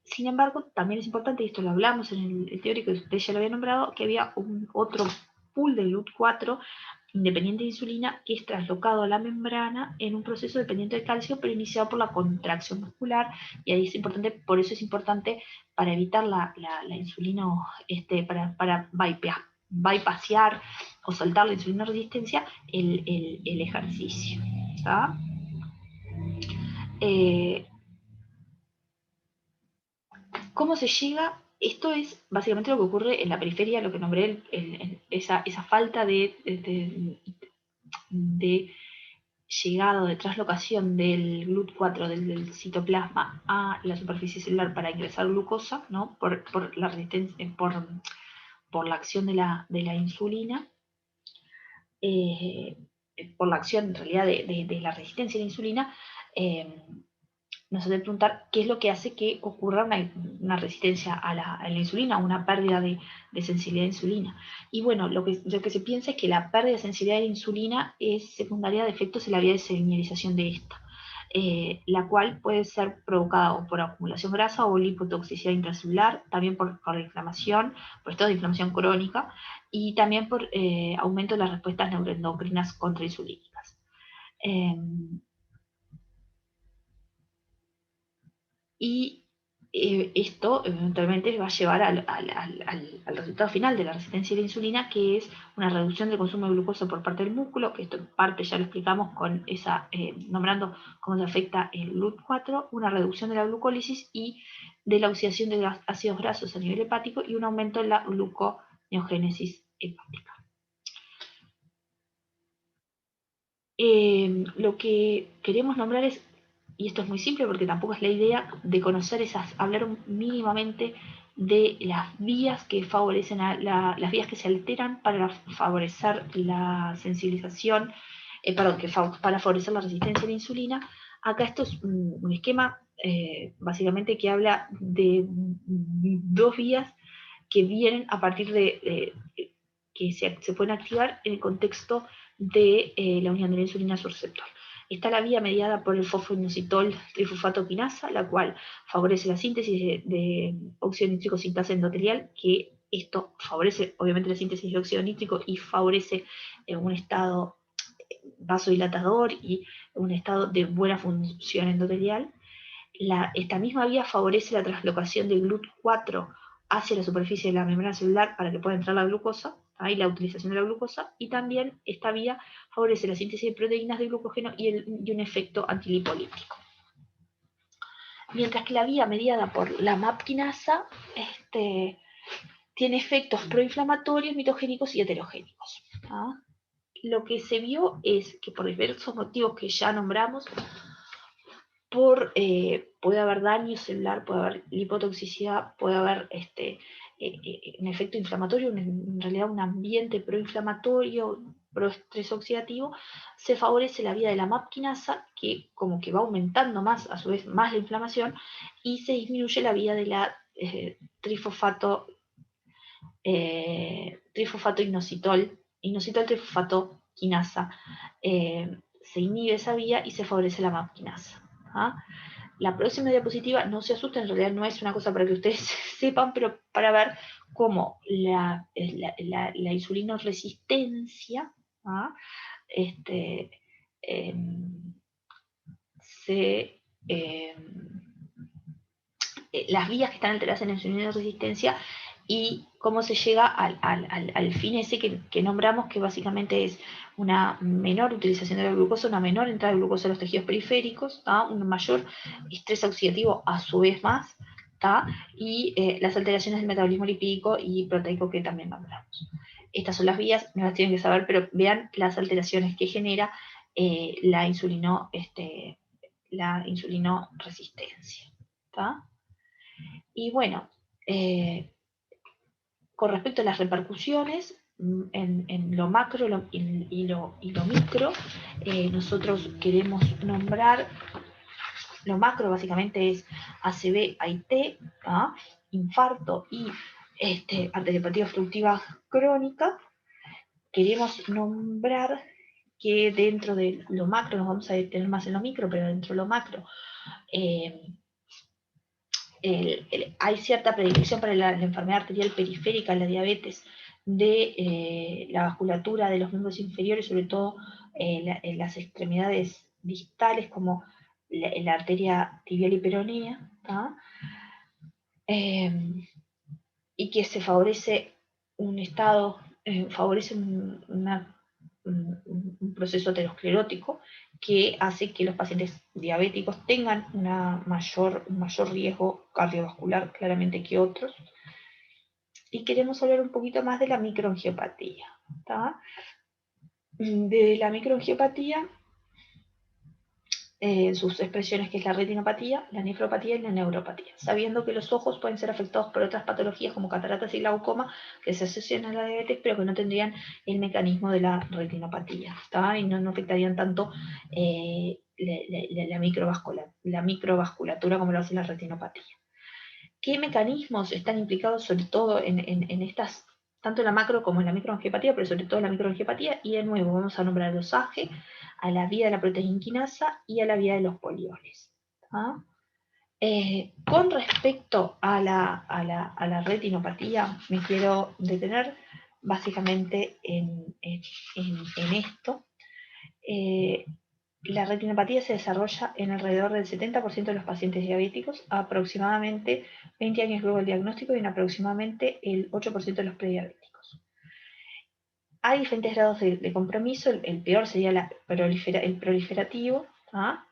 S1: Sin embargo, también es importante, y esto lo hablamos en el teórico, que usted ya lo había nombrado, que había otro pool de GLUT4 independiente de insulina que es traslocado a la membrana en un proceso dependiente de calcio, pero iniciado por la contracción muscular, y ahí es importante, por eso es importante para evitar la insulina, para bypassear o saltar la insulina resistencia, el ejercicio. ¿Cómo se llega? Esto es básicamente lo que ocurre en la periferia, lo que nombré, esa falta de llegada o de traslocación del GLUT4 del citoplasma a la superficie celular para ingresar glucosa, ¿no? por la resistencia, por la acción de la insulina, por la acción en realidad de la resistencia a la insulina, nos debe preguntar qué es lo que hace que ocurra una resistencia a la insulina, una pérdida de sensibilidad a la insulina. Y bueno, lo que se piensa es que la pérdida de sensibilidad a la insulina es secundaria de efectos en la vía de señalización de esta, la cual puede ser provocada o por acumulación grasa o lipotoxicidad intracelular, también por la inflamación, por estado de inflamación crónica, y también por aumento de las respuestas neuroendocrinas contrainsulínicas. Y esto eventualmente va a llevar al resultado final de la resistencia a la insulina, que es una reducción del consumo de glucosa por parte del músculo, que esto en parte ya lo explicamos con esa, nombrando cómo se afecta el GLUT4, una reducción de la glucólisis y de la oxidación de los ácidos grasos a nivel hepático y un aumento en la gluconeogénesis hepática. Lo que queremos nombrar es, y esto es muy simple porque tampoco es la idea, de conocer hablar mínimamente de las vías que favorecen las vías que se alteran para favorecer la sensibilización, para favorecer la resistencia a la insulina. Acá esto es un esquema básicamente que habla de dos vías que vienen a partir de que se pueden activar en el contexto de la unión de la insulina a su receptor. Está la vía mediada por el fosfoinositol trifosfato quinasa, la cual favorece la síntesis de óxido nítrico sintasa endotelial, que esto favorece obviamente la síntesis de óxido nítrico y favorece un estado vasodilatador y un estado de buena función endotelial. Esta misma vía favorece la translocación del GLUT4 hacia la superficie de la membrana celular para que pueda entrar la glucosa, y la utilización de la glucosa, y también esta vía favorece la síntesis de proteínas de glucógeno y un efecto antilipolítico. Mientras que la vía mediada por la MAP quinasa tiene efectos proinflamatorios, mitogénicos y heterogénicos. Lo que se vio es que por diversos motivos que ya nombramos, puede haber daño celular, puede haber lipotoxicidad, puede haber un efecto inflamatorio, en realidad un ambiente proinflamatorio, proestrés oxidativo, se favorece la vía de la MAP quinasa, que como que va aumentando más, a su vez, más la inflamación, y se disminuye la vía de la trifosfato inositol trifosfato quinasa. Se inhibe esa vía y se favorece la MAP quinasa. La próxima diapositiva, no se asusten, en realidad no es una cosa para que ustedes sepan, pero para ver cómo la insulinoresistencia las vías que están alteradas en la insulinoresistencia y cómo se llega al fin ese que nombramos, que básicamente es una menor utilización de la glucosa, una menor entrada de glucosa a los tejidos periféricos, un mayor estrés oxidativo a su vez más, ¿tá? Y las alteraciones del metabolismo lipídico y proteico que también nombramos. Estas son las vías, no las tienen que saber, pero vean las alteraciones que genera la insulinoresistencia. ¿Tá? Y bueno, con respecto a las repercusiones, en lo macro y lo micro, nosotros queremos nombrar, lo macro básicamente es ACV, AIT, ¿ah? Infarto y arteriopatía obstructiva crónica. Queremos nombrar que dentro de lo macro, nos vamos a detener más en lo micro, pero dentro de lo macro, hay cierta predicción para la enfermedad arterial periférica, la diabetes, de la vasculatura de los miembros inferiores, sobre todo en las extremidades distales, como la arteria tibial y peronea, y que se favorece un estado, favorece un proceso aterosclerótico que hace que los pacientes diabéticos tengan un mayor riesgo cardiovascular claramente que otros. Y queremos hablar un poquito más de la microangiopatía. De la microangiopatía, sus expresiones, que es la retinopatía, la nefropatía y la neuropatía, sabiendo que los ojos pueden ser afectados por otras patologías como cataratas y glaucoma que se asocian a la diabetes, pero que no tendrían el mecanismo de la retinopatía, y no afectarían tanto la microvasculatura como lo hace la retinopatía. ¿Qué mecanismos están implicados sobre todo en estas, tanto en la macro como en la microangiopatía, pero sobre todo en la microangiopatía? Y de nuevo vamos a nombrar los AGE, a la vía de la proteína quinasa y a la vía de los polioles. Con respecto a la retinopatía, me quiero detener básicamente en esto. La retinopatía se desarrolla en alrededor del 70% de los pacientes diabéticos, aproximadamente 20 años luego del diagnóstico, y en aproximadamente el 8% de los prediabéticos. Hay diferentes grados de compromiso. El peor sería el proliferativo.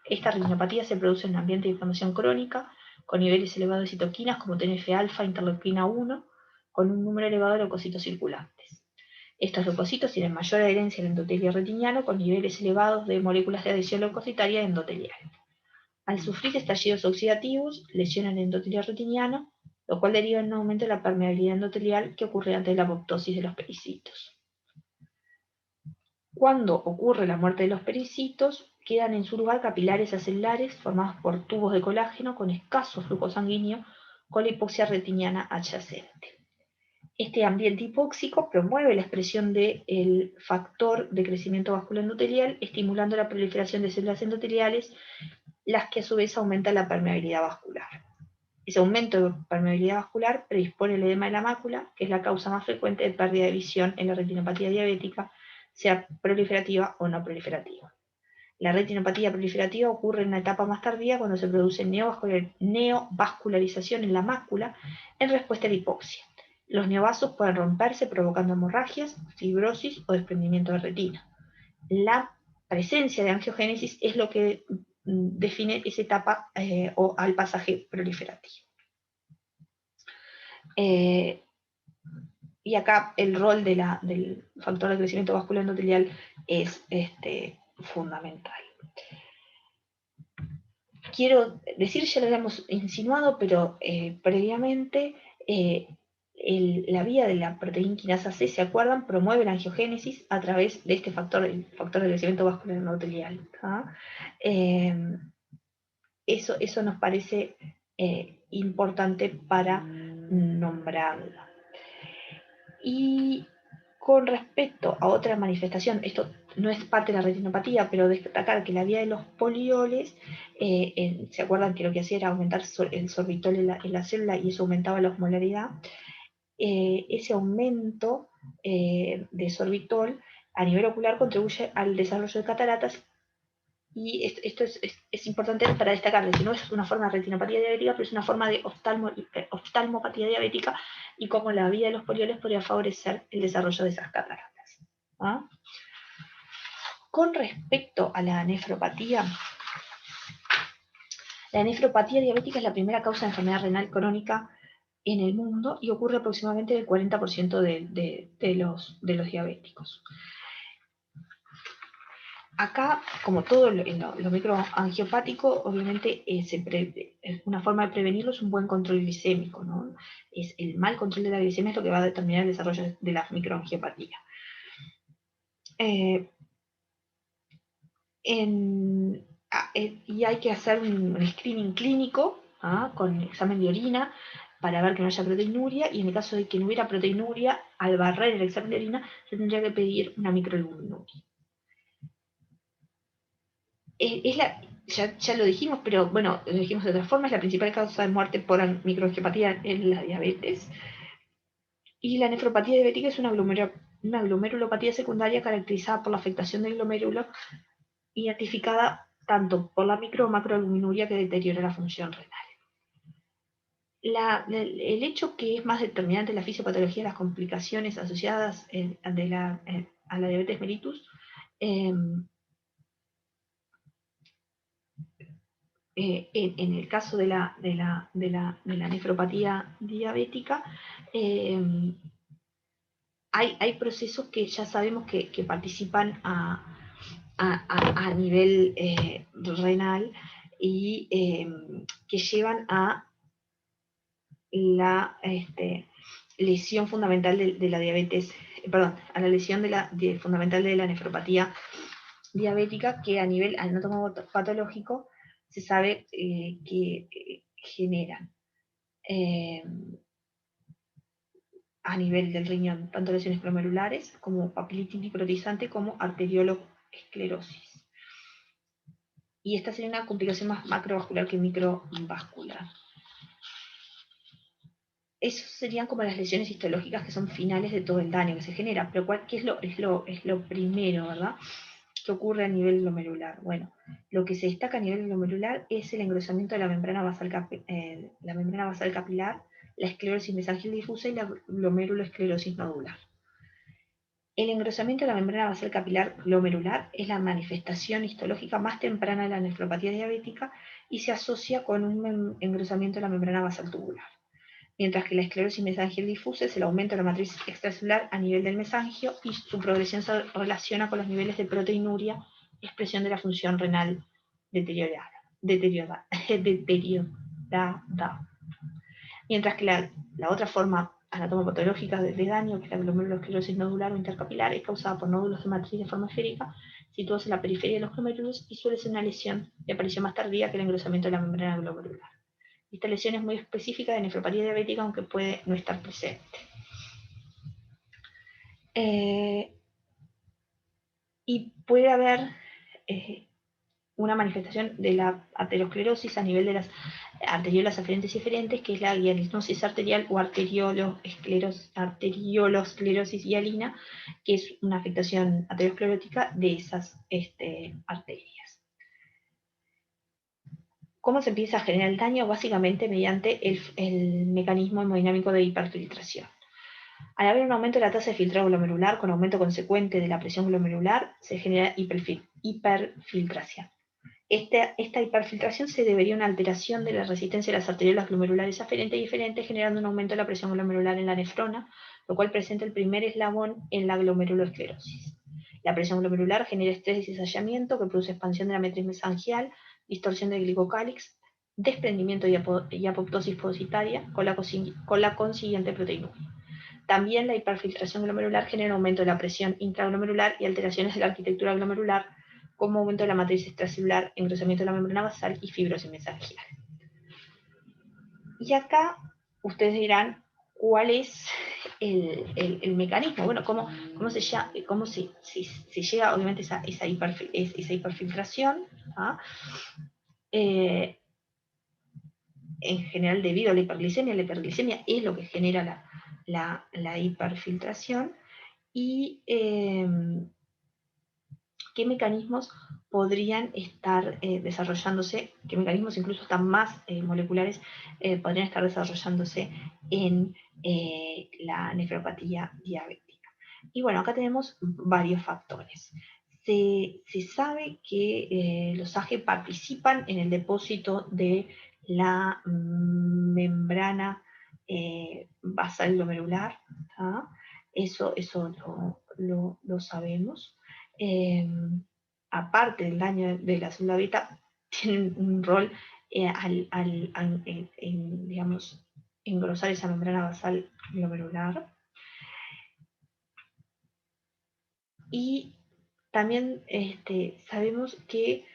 S1: Esta retinopatía se produce en un ambiente de inflamación crónica, con niveles elevados de citoquinas como TNF-alfa, interleuquina 1, con un número elevado de leucocitos circulantes. Estos leucocitos tienen mayor adherencia al endotelio retiniano, con niveles elevados de moléculas de adhesión leucocitaria endotelial. Al sufrir estallidos oxidativos, lesionan el endotelio retiniano, lo cual deriva en un aumento de la permeabilidad endotelial que ocurre antes de la apoptosis de los pericitos. Cuando ocurre la muerte de los pericitos, quedan en su lugar capilares acelares formados por tubos de colágeno con escaso flujo sanguíneo, con la hipoxia retiniana adyacente. Este ambiente hipóxico promueve la expresión del factor de crecimiento vascular endotelial, estimulando la proliferación de células endoteliales, las que a su vez aumentan la permeabilidad vascular. Ese aumento de permeabilidad vascular predispone el edema de la mácula, que es la causa más frecuente de pérdida de visión en la retinopatía diabética, sea proliferativa o no proliferativa. La retinopatía proliferativa ocurre en una etapa más tardía, cuando se produce neovascularización en la mácula en respuesta a la hipoxia. Los neovasos pueden romperse provocando hemorragias, fibrosis o desprendimiento de retina. La presencia de angiogénesis es lo que define esa etapa o al pasaje proliferativo. Y acá el rol del factor de crecimiento vascular endotelial es fundamental. Quiero decir, ya lo habíamos insinuado, pero previamente, la vía de la proteína quinasa C, ¿se acuerdan? Promueve la angiogénesis a través de este factor, el factor de crecimiento vascular endotelial. Eso nos parece importante para nombrarla. Y con respecto a otra manifestación, esto no es parte de la retinopatía, pero destacar que la vía de los polioles, ¿se acuerdan que lo que hacía era aumentar el sorbitol en la célula y eso aumentaba la osmolaridad? Ese aumento de sorbitol a nivel ocular contribuye al desarrollo de cataratas, y esto es importante para destacar, que no es una forma de retinopatía diabética, pero es una forma de oftalmopatía diabética, y cómo la vía de los polioles podría favorecer el desarrollo de esas cataratas. Con respecto a la nefropatía, La nefropatía diabética es la primera causa de enfermedad renal crónica en el mundo y ocurre aproximadamente en el 40% de los diabéticos. Acá, como todo lo microangiopático, obviamente una forma de prevenirlo es un buen control glicémico, ¿no? Es el mal control de la glicemia es lo que va a determinar el desarrollo de la microangiopatía. Y hay que hacer un screening clínico con examen de orina para ver que no haya proteinuria, y en el caso de que no hubiera proteinuria, al barrer el examen de orina, se tendría que pedir una microalbuminuria. Ya lo dijimos, pero bueno, lo dijimos de otra forma, es la principal causa de muerte por microangiopatía en la diabetes. Y la nefropatía diabética es una glomerulopatía secundaria caracterizada por la afectación del glomérulo, identificada tanto por la micro o macroalbuminuria que deteriora la función renal. El hecho que es más determinante en la fisiopatología de las complicaciones asociadas a la diabetes mellitus en el caso de la nefropatía diabética, hay procesos que ya sabemos que participan a nivel renal y que llevan a la lesión fundamental de la diabetes, perdón, a la lesión fundamental de la nefropatía diabética, que a nivel anatomopatológico se sabe que generan a nivel del riñón tanto lesiones glomerulares como papilitis necrotizante como arteriolosclerosis. Y esta sería una complicación más macrovascular que microvascular. Esos serían como las lesiones histológicas que son finales de todo el daño que se genera. Pero ¿qué es lo primero, verdad? ¿Qué ocurre a nivel glomerular? Bueno, lo que se destaca a nivel glomerular es el engrosamiento de la membrana basal capilar, la esclerosis mesangial difusa y la glomerulosclerosis nodular. El engrosamiento de la membrana basal capilar glomerular es la manifestación histológica más temprana de la nefropatía diabética y se asocia con un engrosamiento de la membrana basal tubular. Mientras que la esclerosis mesangial difusa es el aumento de la matriz extracelular a nivel del mesangio y su progresión se relaciona con los niveles de proteinuria, expresión de la función renal deteriorada. Mientras que la otra forma anatomopatológica de daño, que es la glomerulosclerosis nodular o intercapilar, es causada por nódulos de matriz de forma esférica situados en la periferia de los glomérulos y suele ser una lesión de aparición más tardía que el engrosamiento de la membrana glomerular. Esta lesión es muy específica de nefropatía diabética, aunque puede no estar presente. Y puede haber una manifestación de la arteriosclerosis a nivel de las arteriolas aferentes y eferentes, que es la diagnosis arterial o arteriolosclerosis hialina, que es una afectación arteriosclerótica de esas arterias. ¿Cómo se empieza a generar el daño? Básicamente mediante el mecanismo hemodinámico de hiperfiltración. Al haber un aumento de la tasa de filtrado glomerular con aumento consecuente de la presión glomerular, se genera hiperfiltración. Esta hiperfiltración se debería a una alteración de la resistencia de las arteriolas glomerulares aferentes y eferentes, generando un aumento de la presión glomerular en la nefrona, lo cual presenta el primer eslabón en la glomerulosclerosis. La presión glomerular genera estrés y cizallamiento, que produce expansión de la matriz mesangial, distorsión del glicocálix, desprendimiento y apoptosis positaria, con la consiguiente proteinuria. También la hiperfiltración glomerular genera aumento de la presión intraglomerular y alteraciones de la arquitectura glomerular, como aumento de la matriz extracelular, engrosamiento de la membrana basal y fibrosis mesangial. Y acá ustedes dirán, ¿cuál es el mecanismo? Bueno, ¿cómo se llega obviamente esa hiperfiltración? En general debido a la hiperglicemia es lo que genera la hiperfiltración. Y qué mecanismos podrían estar desarrollándose, qué mecanismos incluso están más moleculares podrían estar desarrollándose en la nefropatía diabética. Y bueno, acá tenemos varios factores. se sabe que los AGE participan en el depósito de la membrana basal glomerular, ¿tá? Eso lo sabemos. Aparte del daño de la célula beta, tienen un rol digamos, engrosar esa membrana basal glomerular. Y también sabemos que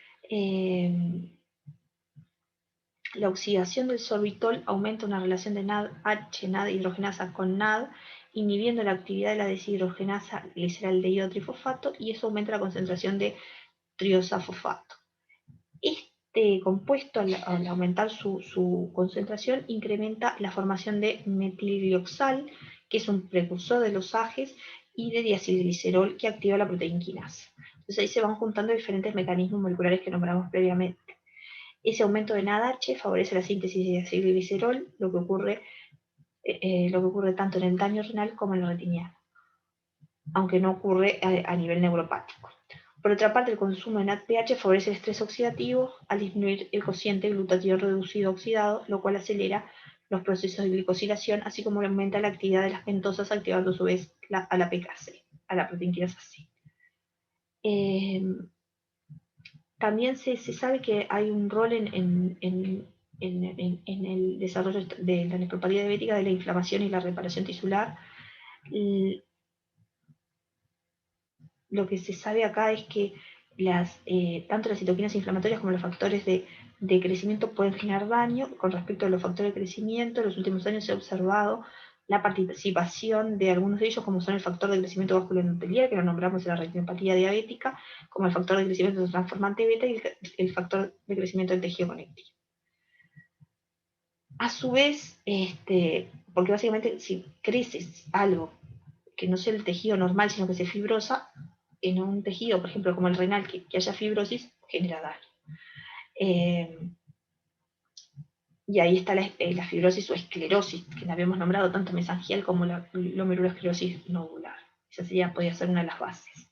S1: la oxidación del sorbitol aumenta una relación de NAD-H, NAD hidrogenasa con NAD, inhibiendo la actividad de la deshidrogenasa gliceraldehído trifosfato, y eso aumenta la concentración de triosafosfato. Este compuesto, al aumentar su concentración, incrementa la formación de metilglioxal, que es un precursor de los AGEs, y de diacilglicerol, que activa la proteína quinasa. Entonces ahí se van juntando diferentes mecanismos moleculares que nombramos previamente. Ese aumento de NADH favorece la síntesis de diacilglicerol, lo que ocurre tanto en el daño renal como en el retiniano, aunque no ocurre a nivel neuropático. Por otra parte, el consumo de NADPH favorece el estrés oxidativo al disminuir el cociente glutatión reducido oxidado, lo cual acelera los procesos de glicosilación, así como aumenta la actividad de las pentosas, activando a su vez a la PKC, a la proteína quinasa C. También se sabe que hay un rol en el desarrollo de la nefropatía diabética, de la inflamación y la reparación tisular. Lo que se sabe acá es que tanto las citoquinas inflamatorias como los factores de crecimiento pueden generar daño. Con respecto a los factores de crecimiento, en los últimos años se ha observado la participación de algunos de ellos, como son el factor de crecimiento vasculoendotelial, que lo nombramos en la retinopatía diabética, como el factor de crecimiento transformante beta y el factor de crecimiento del tejido conectivo. A su vez, porque básicamente si creces algo que no sea el tejido normal, sino que se fibrosa, en un tejido, por ejemplo, como el renal, que haya fibrosis, genera daño. Y ahí está la fibrosis o esclerosis, que la habíamos nombrado tanto mesangial como la glomerulosclerosis nodular. Esa podría ser una de las bases.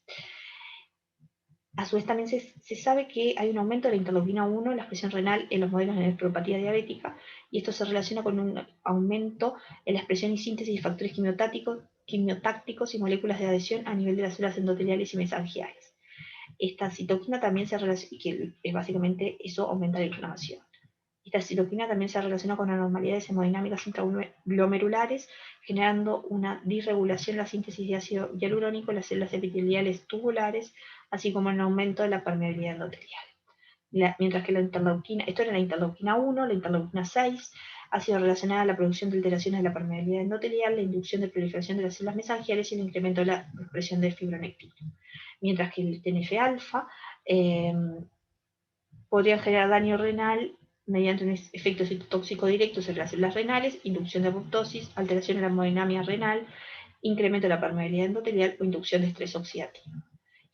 S1: A su vez también se sabe que hay un aumento de la interleuquina 1 en la expresión renal en los modelos de nefropatía diabética, y esto se relaciona con un aumento en la expresión y síntesis de factores quimiotácticos y moléculas de adhesión a nivel de las células endoteliales y mesangiales. Esta citoquina también se relaciona, que es básicamente eso, aumenta la inflamación. Esta citoquina también se relaciona con anormalidades hemodinámicas intraglomerulares, generando una disregulación en la síntesis de ácido hialurónico en las células epiteliales tubulares, así como un aumento de la permeabilidad endotelial. Mientras que la interleuquina, esto era la interleuquina 1, la interleuquina 6, ha sido relacionada a la producción de alteraciones de la permeabilidad endotelial, la inducción de proliferación de las células mesangiales y el incremento de la expresión de fibronectina. Mientras que el TNF-alfa podría generar daño renal mediante un efecto citotóxico directo sobre las células renales, inducción de apoptosis, alteración de la hemodinámica renal, incremento de la permeabilidad endotelial o inducción de estrés oxidativo.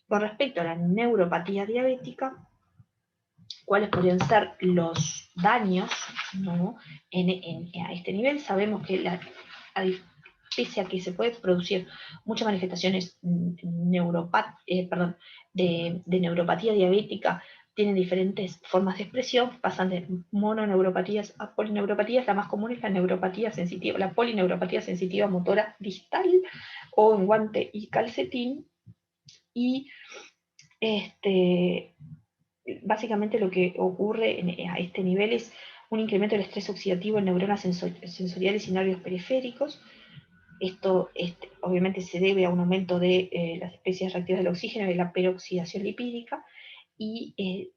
S1: Con respecto a la neuropatía diabética, ¿cuáles podrían ser los daños, ¿no? A este nivel? Sabemos que pese a que se puede producir muchas manifestaciones de neuropatía diabética, tienen diferentes formas de expresión, pasan de mononeuropatías a polineuropatías. La más común es la neuropatía sensitiva, la polineuropatía sensitiva motora distal, o en guante y calcetín, y básicamente lo que ocurre a este nivel es un incremento del estrés oxidativo en neuronas sensoriales y nervios periféricos. Esto obviamente se debe a un aumento de las especies reactivas del oxígeno y de la peroxidación lipídica, y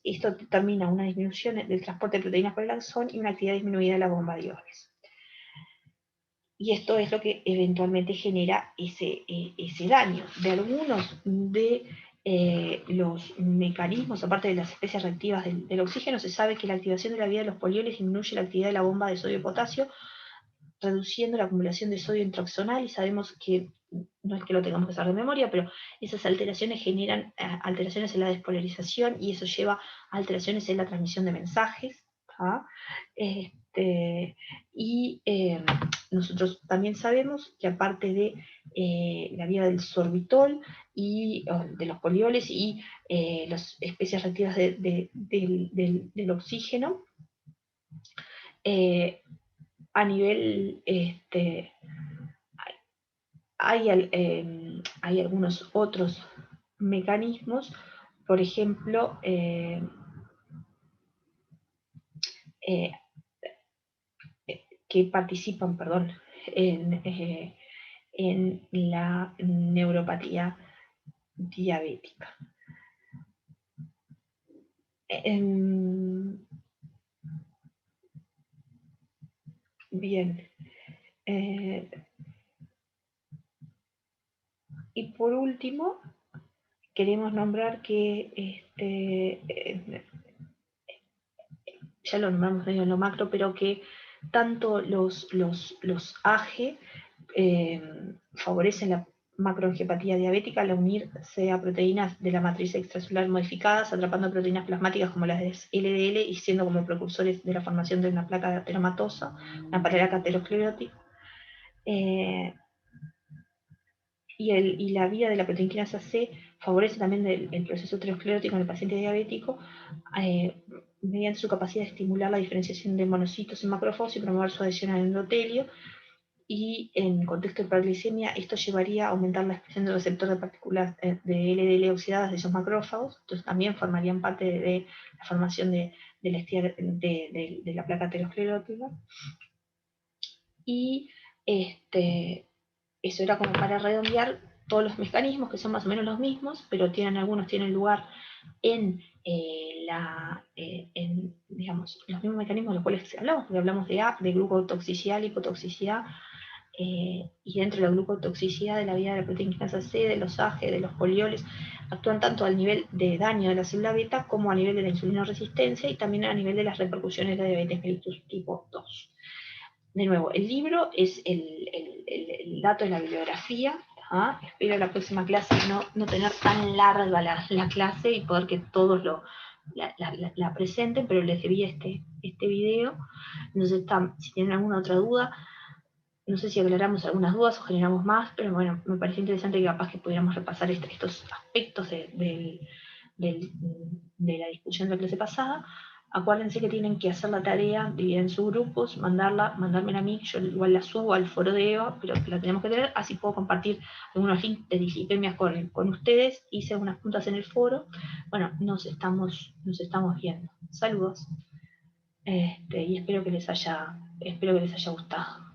S1: esto determina una disminución del transporte de proteínas por el axón y una actividad disminuida de la bomba de iones. Y esto es lo que eventualmente genera ese daño. De algunos de los mecanismos, aparte de las especies reactivas del oxígeno, se sabe que la activación de la vía de los polioles disminuye la actividad de la bomba de sodio y potasio, reduciendo la acumulación de sodio intraxonal, y sabemos que, no es que lo tengamos que saber de memoria, pero esas alteraciones generan alteraciones en la despolarización, y eso lleva a alteraciones en la transmisión de mensajes. Y nosotros también sabemos que aparte de la vía del sorbitol y de los polioles y las especies reactivas del oxígeno, a nivel, hay algunos otros mecanismos, por ejemplo, que participan, perdón, en la neuropatía diabética. Bien. Y por último, queremos nombrar que ya lo nombramos medio en lo macro, pero que tanto los AGE favorecen la macroangiopatía diabética al unirse a proteínas de la matriz extracelular modificadas, atrapando proteínas plasmáticas como las de LDL y siendo como precursores de la formación de una placa ateromatosa, una placa aterosclerótica. Y la vía de la proteína quinasa C favorece también el proceso aterosclerótico en el paciente diabético mediante su capacidad de estimular la diferenciación de monocitos en macrófagos y promover su adhesión al endotelio. Y en contexto de hiperglicemia, esto llevaría a aumentar la expresión del receptor de partículas de LDL oxidadas de esos macrófagos, entonces también formarían parte de la formación de la placa aterosclerótica. Y eso era como para redondear todos los mecanismos, que son más o menos los mismos, pero algunos tienen lugar en, digamos, los mismos mecanismos de los cuales hablamos, porque hablamos de glucotoxicidad, lipotoxicidad, y dentro de la glucotoxicidad de la vía de la proteína quinasa C, de los AGE, de los polioles, actúan tanto al nivel de daño de la célula beta como a nivel de la insulinoresistencia y también a nivel de las repercusiones de la diabetes mellitus tipo 2. De nuevo, el libro es el dato de la bibliografía. Espero la próxima clase no tener tan larga la clase y poder que todos la presenten, pero les debía este video. Entonces, si tienen alguna otra duda, no sé si aclaramos algunas dudas o generamos más, pero bueno, me pareció interesante que capaz que pudiéramos repasar estos aspectos de la discusión de la clase pasada. Acuérdense que tienen que hacer la tarea, dividir en sus grupos, mandármela a mí, yo igual la subo al foro de EVA, pero la tenemos que tener, así puedo compartir algunos links de dislipemias con ustedes, hice unas puntas en el foro. Bueno, nos estamos viendo. Saludos. Y espero que les haya gustado.